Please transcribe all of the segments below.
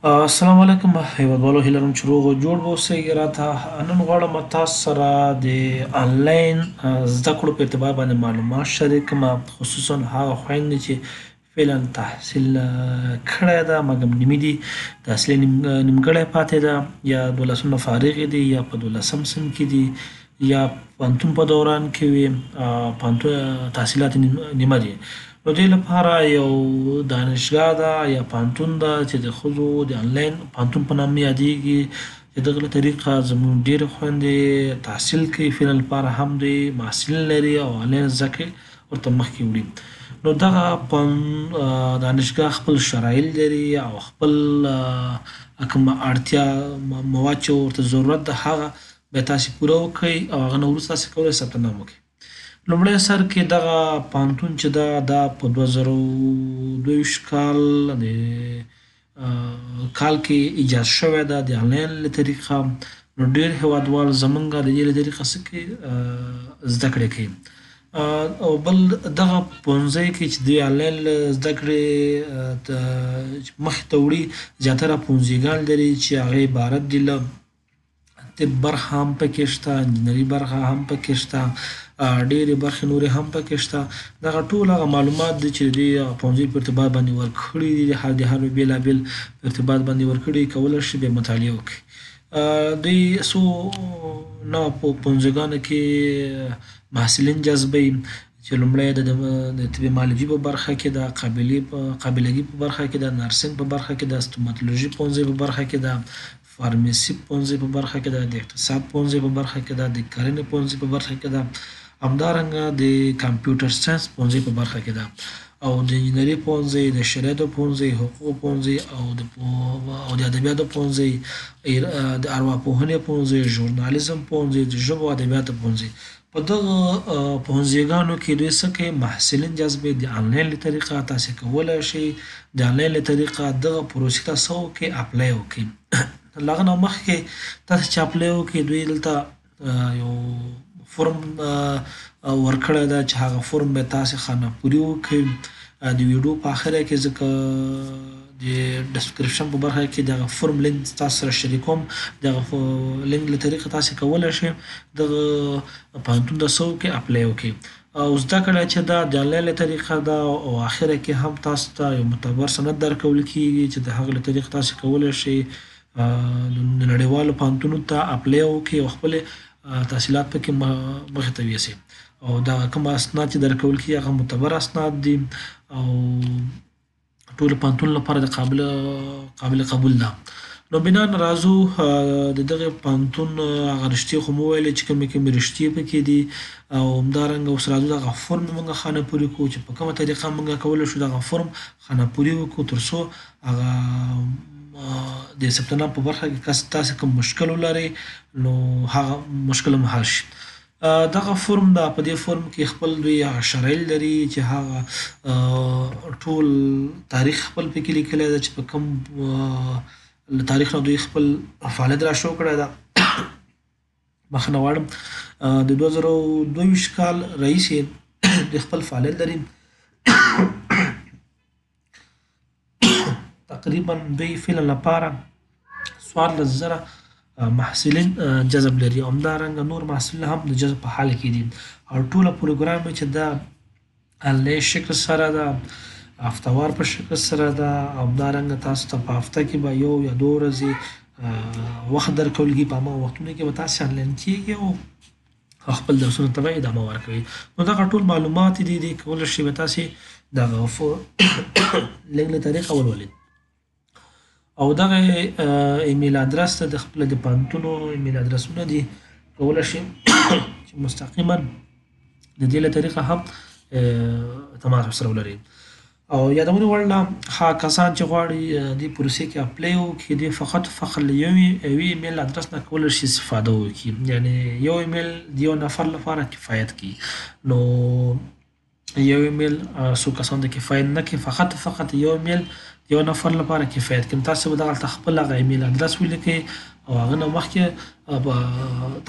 السلام علیکم هیوادوالو هیله لرم چې روغ او جوړ به اوسئ. راته نن غواړم تاسو سره د آنلاین زده کړو په اعتبار باندې معلومات شریک کړم، خصوصا هغه خویندې چې فعلا تحصیل کړی ده مګر نیمې دي، تحصیل یې نیمګړی پاتې ده، یا دولسم نه فارغې دي، یا په دولسم صنف کې دي، یا پوهنتون په دوران کې وي، پوهنتون تحصیلات یې نیمه دي. نو دې لپاره یو دانشګاه ده یا پوهنتون ده چې د ښځو د آنلاین پوهنتون په نامه یادېږي، چې دغه له طریقه زموږ ډېرې خویندې تحصیل کوي، فعلا لپاره هم دوی محصلین لري او آنلاین زده کړې ورته مخکې وړي. نو دغه دانشګاه خپل شرایط لري او خپل کوم اړتیا مواد چې ورته ضرورت ده هغه باید تاسې پوره وکړئ او هغه نه وروسته تاسې کولی ثبت نام وکړئ. لومړی سر کې دغه پوهنتون چې ده دا په 2022 کال د کال کې ایجاد شوی ده د آنلاین له طریقه. نو ډېر هیوادوال زمونږ د دې له طریقه څه کوي زده کړې کوي. او بل دغه پوهنځی کې چې دوی آنلاین زده کړې مخې ته وړي زیاتره پوهنځیګان لري چې هغه عبارت دي له طب برخه هم پکې شته، انجینري برخه هم پکې شته، ډېرې برخې نورې هم پکې شته. دغه ټول هغه معلومات دي چې دوی پوهنځي په ارتباط باندې ورکړي دي، د هر بېلابېل په ارتباط باندې ورکړي، کولی شي بیا مطالعه وکړي. دوی څو نوعه په پوهنځیګانو کې محصلین جذبوي چې لومړی د طب معالجې په برخه کې ده، قابلګي په برخه کې ده، نرسنګ په برخه کې ده، ستوماتولوژي پوهنځی په برخه کې ده، فارمیسي پوهنځی په برخه کې ده، د اقتصاد پوهنځی په برخه کې ده، د کرنې پوهنځی په برخه کې ده، همدارنګه د کمپیوټر ساینس پوهنځی په برخه کې ده، او د انجینري پوهنځی، د شریعت پوهنځی، حقوق پوهنځی او د ادبیاتو پوهنځی، د ارواپوهنې پوهنځی، ژورنالیزم پوهنځی، د ژبو او ادبیاتو پوهنځی. په دغه پوهنځیګانو کې دوی څه کوي؟ محصلین جذبوي. د آنلاین له طریقه تاسې کولی شئ د آنلاین له طریقه دغه پروسې ته څه وکړئ؟ اپلای وکړئ. له هغه نه مخکې تاسې چې اپلای وکړئ دوی دلته یو فورم ورکړی ده چې هغه فورم باید تاسې خانه‌پوري وکړئ. د ویډیو په اخره کې زه که د ډسکرپشن په برخه کې دغه فورم لینک تاسو سره شریکوم، دغه لینک له طریقه تاسې کولی شئ دغه پوهنتون ته څه وکړئ؟ اپلای وکړئ. او زده کړه چې ده د آنلاین له طریقه ده او اخره کې هم تاسو ته یو معتبر سند درکول کېږي چې د هغه له طریقې تاسې کولی شئ د نړیوالو پوهنتونونو ته اپلای وکړئ او خپلې تحصیلات پکې مخې ته یوسئ. او دغه کوم اسناد چې درکول کېږي هغه معتبر اسناد دي او ټولو پوهنتون لپاره د قابل قبول ده. نو بنا راځو د دغه پوهنتون هغه رشتې خو مو وویلې چې کومې رشتې پکې دي، او همدارنګه اوس راځو دغه فورم موږ خانه‌پوري کوو چې په کومه طریقه موږ کولی شو دغه فورم خانه‌پوري وکړو تر څو هغه د ثبت نام په برخه کې تاسې کوم مشکل ولرئ نو هغه مشکل هم حل شي. دغه فورم ده، په دې فورم کې خپل دوی هغه شرایط لري چې هغه ټول تاریخ خپل پکې لیکلی ده چې په کوم له تاریخ نه دوی خپل فعالیت راشو کړی ده. بخښنه غواړم، د 2022 کال راهیسې دوی خپل فعالیت لري. تقریبا دوی فعلا لپاره 14,000 محصلین جذب لري، او همدارنګه نور محصلین هم د جذب په حال کې دي. او ټوله پروګرام چې ده آنلاین شکل سره ده، هفتهوار په شکل سره ده، او همدارنګه تاسو ته په هفته کې به یو یا دوه ورځې وخت درکول کېږي. په هماغه وختونو کې به تاسې آنلاین کېږئ او خپل درسونو ته به ادامه ورکوئ. نو دغه ټول معلومات دي کولی شئ به تاسې دغه لینک له طریقه ولولئ. او دغه ایمیل ادرس ته د خپله د پوهنتونو ایمیل ادرسونه دي، کولی شئ چې مستقیما د دې له طریقه هم تماس ورسره ولرئ. او یادونې وړ ده هغه کسان چې غواړي دې پروسې کې اپلای وکړي دوی فقط له یوې ایمیل ادرس نه کولی شي استفاده وکړي، یعنې یو ایمیل د یو نفر لپاره کفایت کوي. نو یو ایمیل څو کسانو ته کفایت نه کوي، فقط یو ایمیل یو نفر لپاره کفایت کوي. تاسې به دغلته خپل هغه ایمیل ادرس ولیکئ او هغه نه مخکې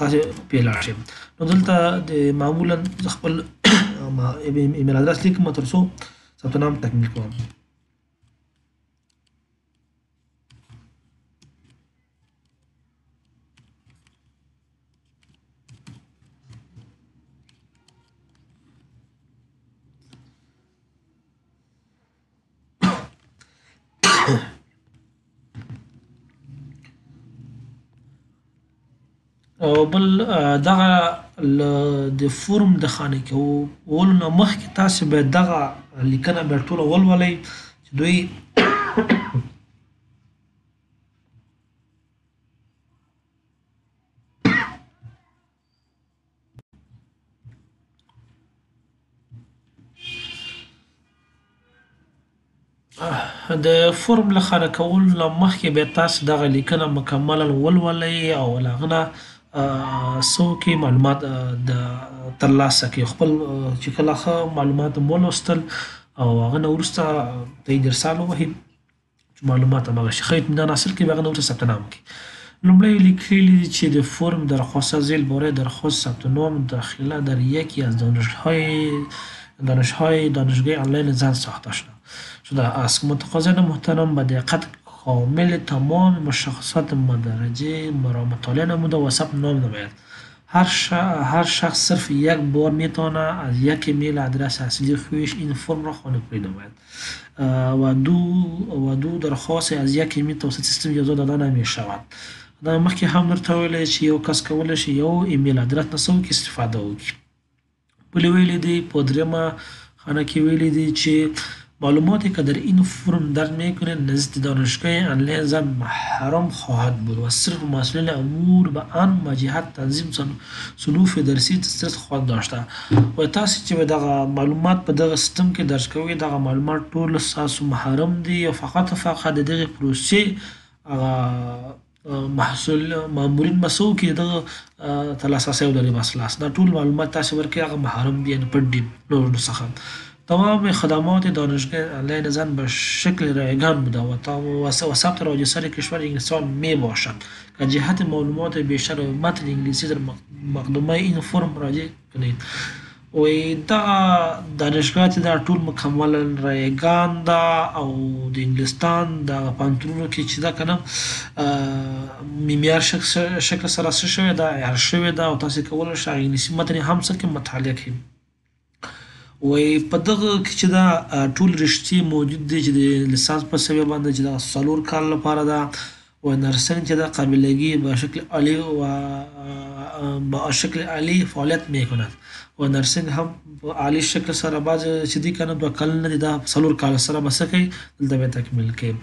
تاسې پرې لاړ شئ. نو دلته د معمولا زه خپل ایمیل ادرس لیکم تر څو ثبت نام تکمیل کوم. او بل دغه د فورم د خانې کولو نه مخکې تاسې باید دغه لیکنه بیا ټوله ولولئ چې دوی د فورم له خانه کولو نه مخکې باید تاسې دغه لیکنه مکملا ولولئ او له هغه نه څه وکړئ معلومات ترلاسه کړئ. خپل چې کله ښه معلومات مو ولوستل او هغه نه وروسته تایید ارسال ووهئ چې معلومات همغه شي. ښه اطمینان حاصل کړئ بیا هغه نه وروسته ثبت نام وکړئ. لومړی لیکلی دي چې د فرم درخواست زیل برای درخواست ثبت نام داخله در یکی از دانشگاه آنلاین زن ساخته شده است. متقاضیان محترم به دقت کامل تمام مشخصات مدرجه را مطالعه نموده و ثبت نام نماید. هر شخص صرف یک بار میتواند از یک ایمیل آدرس اصلی خویش این فرم را خانه‌پوری نماید و دو درخواست از یک ایمیل توسط سیستم اجازه داده نمیشود. دا مخکې هم درته ویلی چې یو کس کولی شي یو ایمیل ادرس نه څه وکړي استفاده وکړي. بلې ویلی دی په دریمه خانه کې ویلی دی چې معلوماتی که در این فرم درج میکنید نزد دانشگاه آنلاین زن محرم خواهد بود و صرف مسئولین امور به آن جهت تنظیم صنوف درسی دسترس خواهد داشته. و تاسې چې به دغه معلومات په دغه سیستم کې درج کوئ دغه معلومات ټول ستاسو محرم دي او فقط د دغې پروسې هغه مامورین به څه وکړي دغه ته لاسرسی ولري بس لاس دا ټول معلومات تاسې ورکړئ هغه محرم دي یعنې پټ دي نورو څخه. تمام خدمات دانشگاه آنلاین زن به شکل رایگان بوده و ثبت راجستر کشور انگلستان می باشد که جهت معلومات بیشتر و متن انگلیسی در مقدمه این فرم راجع کنید. و دا دانشگاه چې دا ټول مکملا رایگان ده او د انګلستان د پوهنتونونو کې چې ده که نه معیار شکل سره څه شوې ده عیار شوې ده او تاسې کولی شئ انګلیسي متن یې هم څه کړئ مطالعه کړئ. وایي په دغه کې چې دا ټول رشتې موجود دي چې د لیسانس په سویه باندې چې دا 4 کال لپاره ده و نرسنگ چې دا قابلگی به شکل عالی فعالیت میکند و نرسنگ هم په عالی شکل سره بعض چې دي که نه 2 کلونه دي دا 4 کال سره به څه کوي دلته به تکمیل کوي.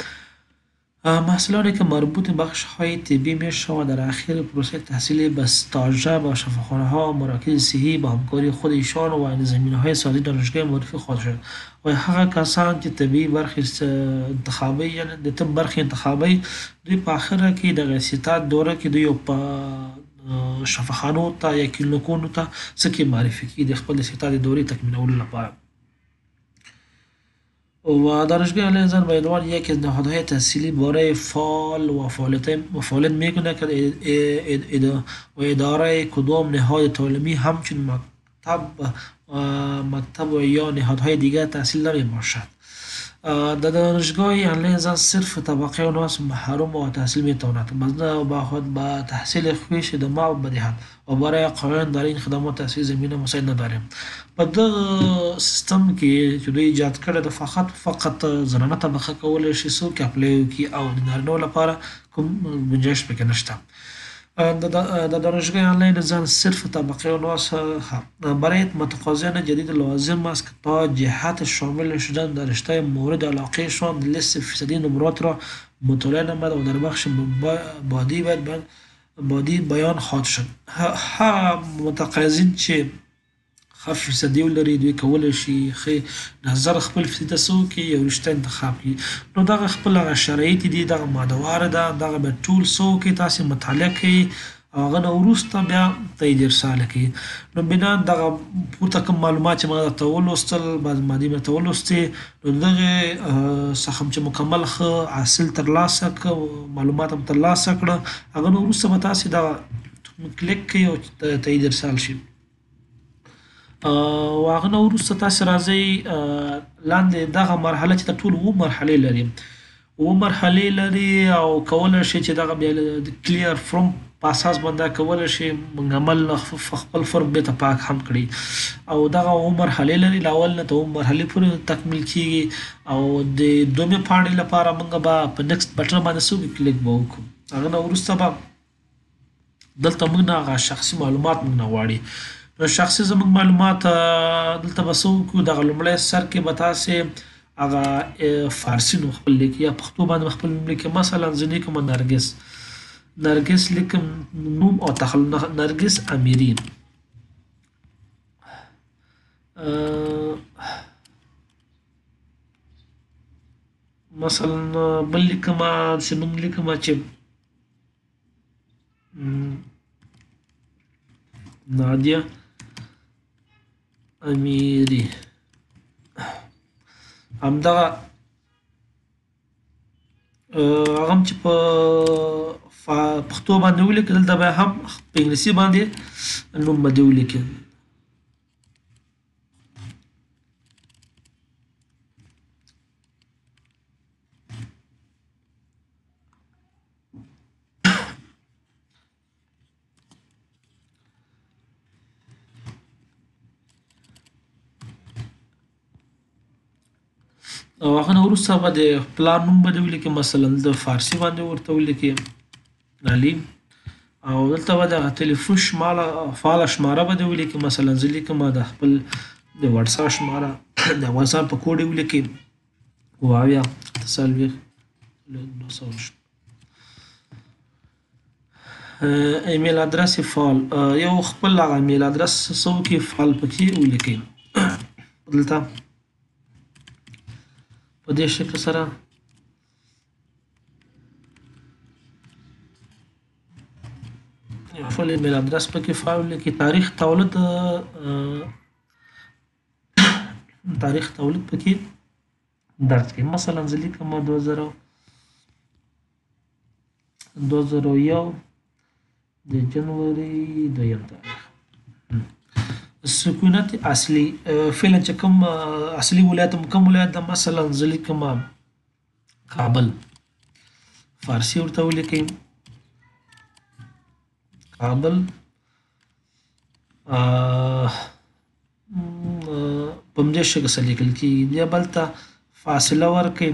محصولانی که مربوط بخش‌های طبی می‌شوند در آخر پروسه تحصیلی به استاژ با شفاخانه‌ها و مراکز صحی با همکاری خود ایشان و زمینه‌های سازی دانشگاه معرفی خواهد شد و هغه کسان چې طبي برخې انتخابي یعنې د طب برخې انتخابي دوی په آخره کې د استعداد دوره کې دوی په شفاخانو ته یا کلینیکونو ته څه کې معرفي کړي د خپل استعداد دورې تکمیلولو لپاره. و دانشگاه آنلاین زن به عنوان یکی از نهادهای تحصیلی برای فعال و فعالیت میکنه که اداره کدام نهاد تعلیمی همچون مکتب و یا نهادهای دیگر تحصیل نمیباشد. در دانشگاه آنلاین زن صرف طبقه و ناس محروم و تحصیل میتواند مزنه با تحصیل خویش ادامه بدهد و برای قوانین در این خدمات تحصیل زمینه مساعد نداریم. په دغه سیستم کې چې دوی ایجاد کړی ده فقط زنانه طبقه کولی شي څوک اپلای وکړي او د نارینه‌و لپاره کوم گنجایش پکې نشته. در دانشگاه آنلاین زن صرف طبقه و ناس برای متقاضیان جدید لازم است که تا جهت شامل شدن در رشته مورد علاقهشان لیست فیصدی نمرات را مطالعه نماید و در بخش بادی بیان خواهد شد. هغه متقاضین چې ښه فیصدي ولري دوی کولی شي ښه نظر خپل فیصدي ته څه وکړي یو رشته انتخاب کړي. نو دغه خپل هغه شرایط دي دغه مادهواره ده دغه به ټول څه وکړي تاسې مطالعه کوئ او هغه نه وروسته بیا تایید ارسال کړئ. نو بنا دغه پورته کوم معلومات چې ما درته ولوستل بعض مادې مې درته ولوستې نو دغې څخه چې مکمل ښه حاصل ترلاسه کړه معلومات هم ترلاسه کړه هغه نه وروسته به تاسې دغه کلیک کړئ او تایید ارسال شي. و هغه نه وروسته تاسې راځئ لاندې دغه مرحله چې د ټول 7 مرحلې لري 7 مرحلې لري او کولی شئ چې دغه بیا د کلیر فرم په اساس باندې کولی شئ مکمل خپل فرم بېرته پاک هم کړئ او دغه 7 مرحلې لري له اول نه تر 7 مرحلې پورې تکمیل کیږي او د دویمې پاڼې لپاره موږ به په نیکسټ بټن باندې څه کلیک به وکړو هغه نه وروسته به دلته موږ نه هغه شخصي معلومات موږ نه غواړي. نو شخصي زموږ معلومات دلته به څه وکړو، دغه لومړی سر کې به تاسې هغه فارسي نوم خپل لیکي یا پښتو باندې به خپل نوم لیکي. مثلا زه لیکم نرګس لیکم نوم او نرګس امیري. مثلا بل لیکمه داسې نوم لیکمه چې نادیه امیري. همدغه هغه هم چې په پښتو باندې ولیکي، دلته به هم په انګلیسي باندې نوم به دې ولیکي. او هغه نه وروسته به د پلار نوم به دې ولیکي، مثلا د فارسي باندې ورته ولیکي علي. او دلته به دغه تلیفون فعاله شماره به دې ولیکي، مثلا زه لیکم د خپل د وټساپ شماره د افغانستان په کوډ یې ولیکي اووه ایمیل ادرس یې فعال یو خپل هغه ایمیل ادرس څه وکړي فعال پکې ولیکي. دلته په دې شکل سره خپل ایمیل ادرس پکې فعال ولیکي. تاریخ تولد پکې درج کړي. مثلا زه لیکم 2001 د جنوري 2 تاریخ. سکونت اصلي فعلا چې کوم اصلي ولایت کوم ولایت ده، مثلا زه لیکم کابل، فارسي ورته ولیکئ کابل. په همدې شکل سره لیکل کېږي. بیا بل ته فاصله ورکړئ،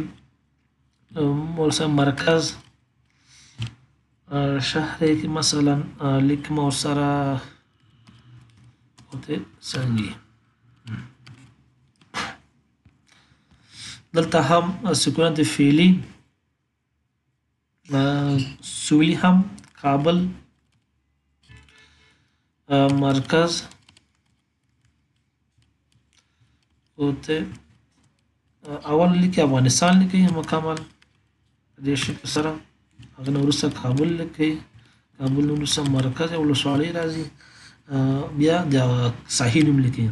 ورسره مرکز شهر کې مثلا لیکم ورسره سنګي. دلته هم سکونت فعلي سویلی هم کابل، مرکز اوته اول لیکي افغانستان لیکي مکمل دې شکل سره. هغه نه وروسته کابل لیکي، کابل نه وروسته مرکز او ولسوالۍ راځي، بیا د ساحې نوم لیکي.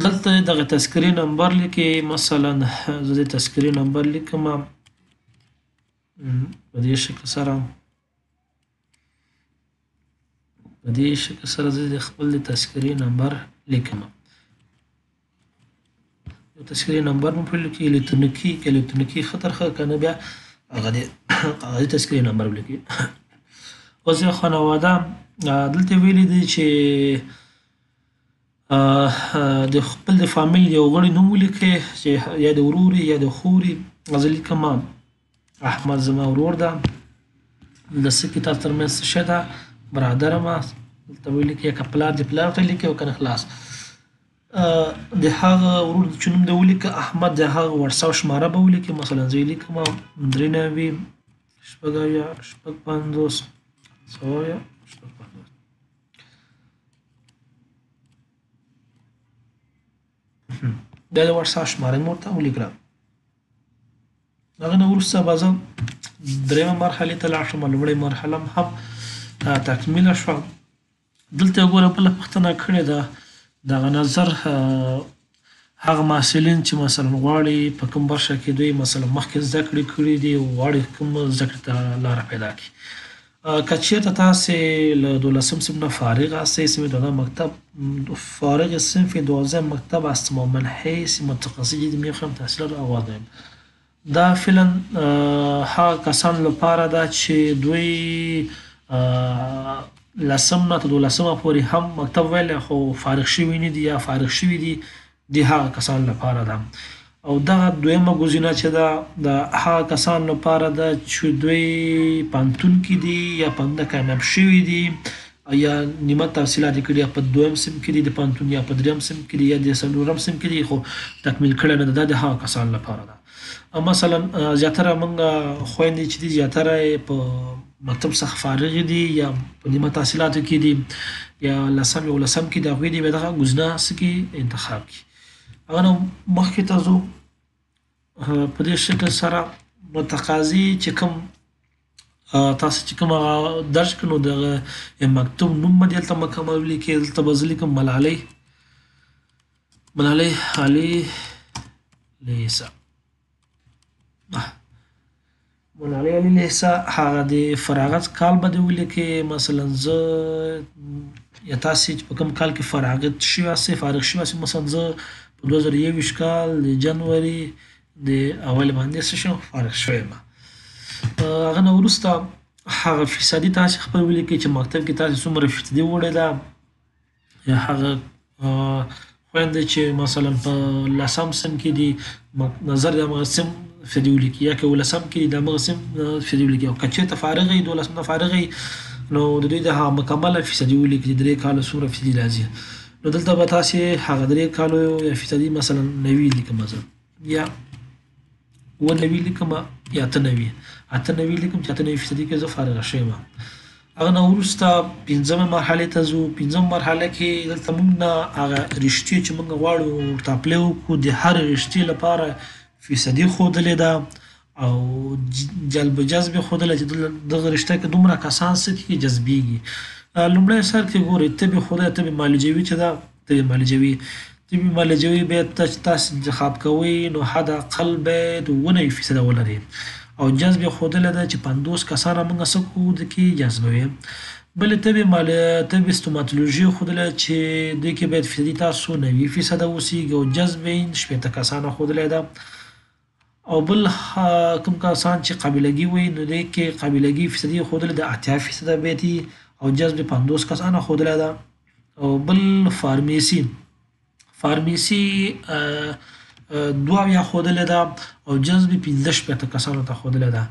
دلته دغه تذکرې نمبر لیکي، مثلا زه د تذکرې نمبر لیکم په دې شکل سره. زه د خپل د تذکرې نمبر لیکم. تذکرې نمبر مو پرې لیکي، الکترونیکي خطر کنه بیا هغه د تذکرې نمبر ولیکي. اوس یو خانواده دلته ویلي دي چې د خپل د فامیل یو غړي نوم ولیکئ، چې یا د ورور یا د خوري. زه لیکم احمد زما ورور ده. د څه کتاب ترمنځ څه شی ده برادره ما دلته ولیکئ، که پلار د پلار ورته لیکئ او کنه خلاص د هغه ورور چې نوم دی ولیکه احمد، د هغه وټساپ شماره به ولیکي. مثلا زه یې لیکم 93 50 100 دا د وټساپ شماره مې ورته ولیکله. هغه نه وروسته به زه درېیمه مرحلې ته لاړ شم. لومړۍ مرحله هم تکمیله شوه. دلته وګوره بله پوښتنه کړې ده، دغه نظر هغه محصلین چې مثلا غواړي په کوم برخه کې دوی مثلا مخکې زده کړې کړي دي او غواړي کوم زده کړې ته لاره پیدا کړي. که چېرته تاسې له 12م صنف نه فارغ هستید، صنف 12 مکتب فارغ صنف 12 مکتب هستم و من حیث متخصص جدید میخواهم تحصیلات را آغاز نمایم. دا فعلا هغه کسانو لپاره ده چې دوی 10م نه تر 12مه پورې هم مکتب ویلی خو فارغ شوي نه دي یا فارغ شوي دي د هغه کسانو لپاره ده. او دغه دویمه ګزینه چې ده د هغه کسانو لپاره ده چې دوی پوهنتون کې دي یا په همده کامیاب شوي دي یا نیمه تحصیلات یې کړي یا په دویم صنف کې دي د پوهنتون یا په دریم صنف کې دي یا د څلورم صنف کې دي خو تکمیل کړی نه ده. دا د هغه کسانو لپاره ده. مثلا زیاتره موږ خویندې چې دي زیاتره یې په مکتب څخه فارغې دي یا په نیمه تحصیلاتو کې دي یا لسم یولسم کې د هغوی دي بیا دغه ګزینه څه کړي انتخاب کړي. هغه نه مخکې ته ځو په دې شکل سره نو تقاضي چې کوم تاسو چې کوم هغه درج کړو نو دغه مکتوب نوم به دلته مکمل ولیکئ. دلته به زه لیکم ملالۍ علي لیسه ملالۍ علي لیسه. هغه د فراغت کال به دې ولیکئ. مثلا زه یا تاسې چې په کوم کال کې فارغ شوي یاستئ مثلا زه په 2021 کال د جنوري د اول باندې څه شم فارغ شوی یم. هغه نه وروسته هغه فیصدي تاسې خپل ولیکئ چې مکتب کې تاسې څومره فیصدي وړې ده یا هغه خویندې چې مثلا په لسم صنف کې دي نظر د همغه صنف فیصدي ولیکي یا که ولسم کې دي د همغه صنف فیصدي ولیکي او که چېرته فارغ یي 12 نه فارغ یي نو د دوی د هغه مکمله فیصدي ولیکي چې 3 کاله څومره فیصدي راځي. نو دلته به تاسې هغه 3 کالو یا فیصدي مثلا 90 لیکم زه یا 90 لیکم یا 98 لیکم چې 98 فیصدي کې زه فارغه شوی یم. هغه نه وروسته پنځمه مرحلې ته ځو. پنځمه مرحله کې دلته موږ نه هغه رشتې چې موږ غواړو ورته اپلای وکړو د هرې رشتې لپاره فیصدي ښودلې ده او جلب و جذب یې ښودلی چې دغه رشته کې دومره کسان څه کېږي جذبېږي. لومړی سر کې ګورئ طب یې ښودلی طب معالجوي چې ده طب معالجوي باید تاسې انتخاب کوئ نو حداقل باید 90% ولري او جذب یې ښودلی ده چې 50 کسانه موږ څه کوو د کې جذبوي. بلې طب استوماتولوژي ښودلی چې دوی کې باید فیصدي تاسو 90% اوسیږي او جذب یې 80 کسانه ښودلی ده. او بل کوم کسان چې قابلګي وي نو دوی کې قابلګي فیصدي یې ښودلی ده 80% باید وي او جذب 50 کسانه ښودلی ده. او بل فارمیسي 2 ښودلې ده او جذب 15 کسانو ته ښودلې ده.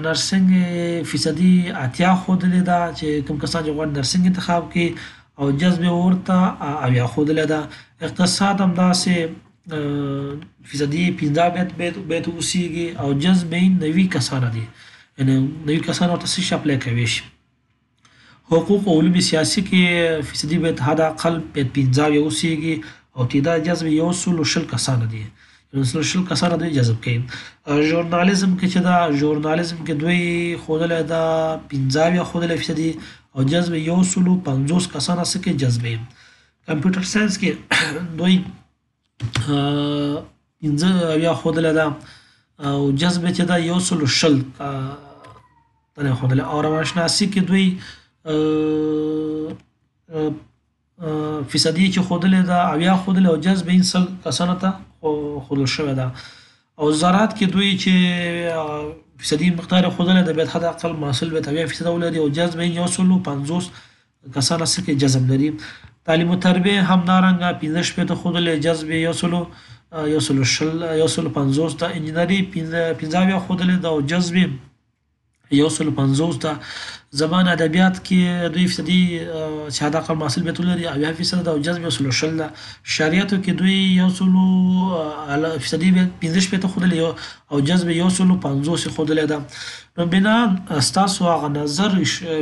نرسنګ فیصدي 80 ښودلې ده چې کوم کسان چې غواړي نرسنګ انتخاب کړي او جذب یې ورته 80 ښودلې ده. اقتصاد همداسې فیصدي 15 باید اوسیږي او جذب یې 90 کسانه دي یعنې 90 کسان ورته څه شي اپلای کولی شي. حقوق او علوم سیاسي کې فیصدي باید حداقل 15 اوسیږي او تعداد جذب 120 کسانه دي 120 کسانه دوی جذب کوي. ژورنالیزم کې چې ده ژورنالیزم کې دوی ښودلی ده 15 ښودلی فیصدي او جذب 150 کسانه څه کوي جذبوي. کمپیوټر ساینس کې دوی 15 ښودلی ده او جذب چې ده 120 تنه ښودلی. او روانشناسي کې دوی فیصدي چې ښودلې ده 80 ښودلې او جذب یې 100 کسانو ته ښودل شوې ده. او زراعت کې دوی چې فیصدي مقدار یې ښودلی ده باید حداقل محصول باید 80% ولري او جذب یې 150 کسانو څه کې جذب لري. تعلیم و تربیه همدارنګه 15 ښودلی جذب یې 150 ده. انجینري 15 ښودلې ده او جذب یې 150 ده. زبان ادبیات کې دوی فیصدي چې حداقل محصول باید ولري 80% ده او جذب یې 120 ده. شریعتو کې دوی فیصدي 15 ښودلی او جذب یې 150 ښودلی ده. نو بنا ستاسو هغه نظر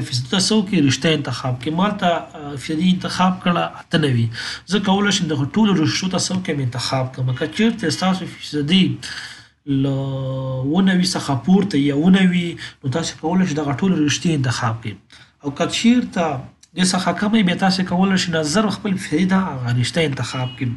فیصدي ته څه وکړئ رشته انتخاب کړئ. ما هلته فیصدي انتخاب کړه 98 زه کولی شم دغه ټولو رشتو ته څه وکړم انتخاب کړم. که چېرته ستاسو فیصدي له 90 څخه پورته یا 90 نو تاسې کولی شئ دغه ټولې رشتې انتخاب کړئ. او که چېرته دې څخه کمه وي بیا تاسې کولی شئ نظر خپل فیصدي ته هغه رشته انتخاب کړئ.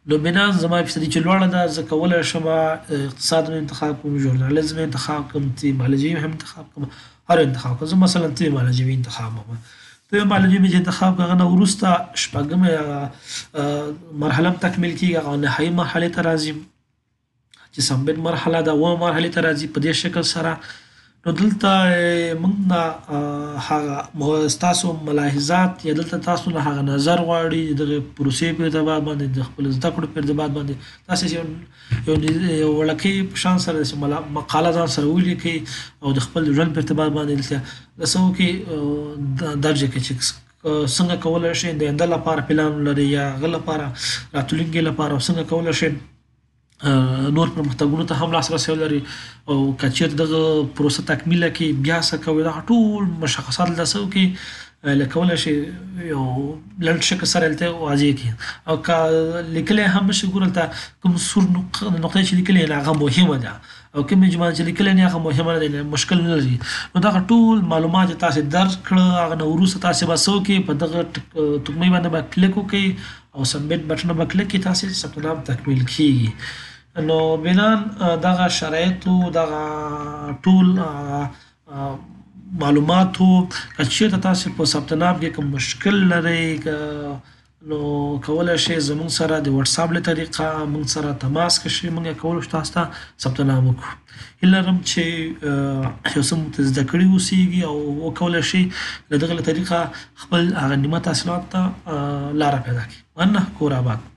نو بنا زما فیصدي چې لوړه ده زه کولی شم اقتصاد هم انتخاب کړم ژورنالیزم انتخاب کړم طب معالجوي هم انتخاب کړم هر انتخاب کړم. زه مثلا طب معالجوي انتخاب کړم. طب معالجوي مې چې انتخاب کړم هغه نه وروسته شپږمه مرحله هم تکمیل کېږي هغه نهایي مرحلې ته راځي چې سمبټ مرحله ده اوومه مرحلې ته راځي. په دې شکل سره نو دلته موږ نه هغه ستاسو ملاحظات یا دلته تاسو نه هغه نظر غواړي دغه پروسې په اعتبار باندې د خپل زده کړو په اعتبار باندې تاسې یو وړوکی په شان سره داسې مقاله ځان سره ولیکئ او د خپل ژوند په اعتبار باندې دلته څه وکړئ درج یې کړئ چې څنګه کولی شئ د آینده لپاره پلان ولرئ یا هغه لپاره راتلونکي لپاره او څنګه کولی شئ نور پرمختګونو ته هم لاسرسی ولري او که چېرته دغه پروسه تکمیله کړي بیا څه کوئ دغه ټول مشخصات دلته څه وکړي لکه کولی شئ یو لنډ شکل سره هلته واضح کړي او که لیکلی هم نه شئ ګورو هلته کوم سور نقطه چې لیکلې ده هغه مهمه ده او کومې جمله چې لیکلې نه هغه مهمه نه ده مشکل نه لري نو دغه ټول معلومات چې تاسې درج کړه هغه نه وروسته تاسې به څه وکړئ په دغه تکمۍ باندې به کلیک وکړئ او سبمیټ بټن به کلیک کړئ تاسې ثبت نام تکمیل کیږي نو بنان دغه شرایطو دغه ټول معلوماتو که چېرته تاسې په ثبت نام کې کوم مشکل لرئ نو کولی شئ زموږ سره د وټساپ له طریقه موږ سره تماس کړئ موږ یې کولی شو تاسو ته ثبت نام وکړو هیله لرم چې یو څه مو زده کړي اوسیږي او وکولی شئ له دغه له طریقه خپل هغه نیمه تحصیلاتو ته لاره پیدا کړي مننه کور آباد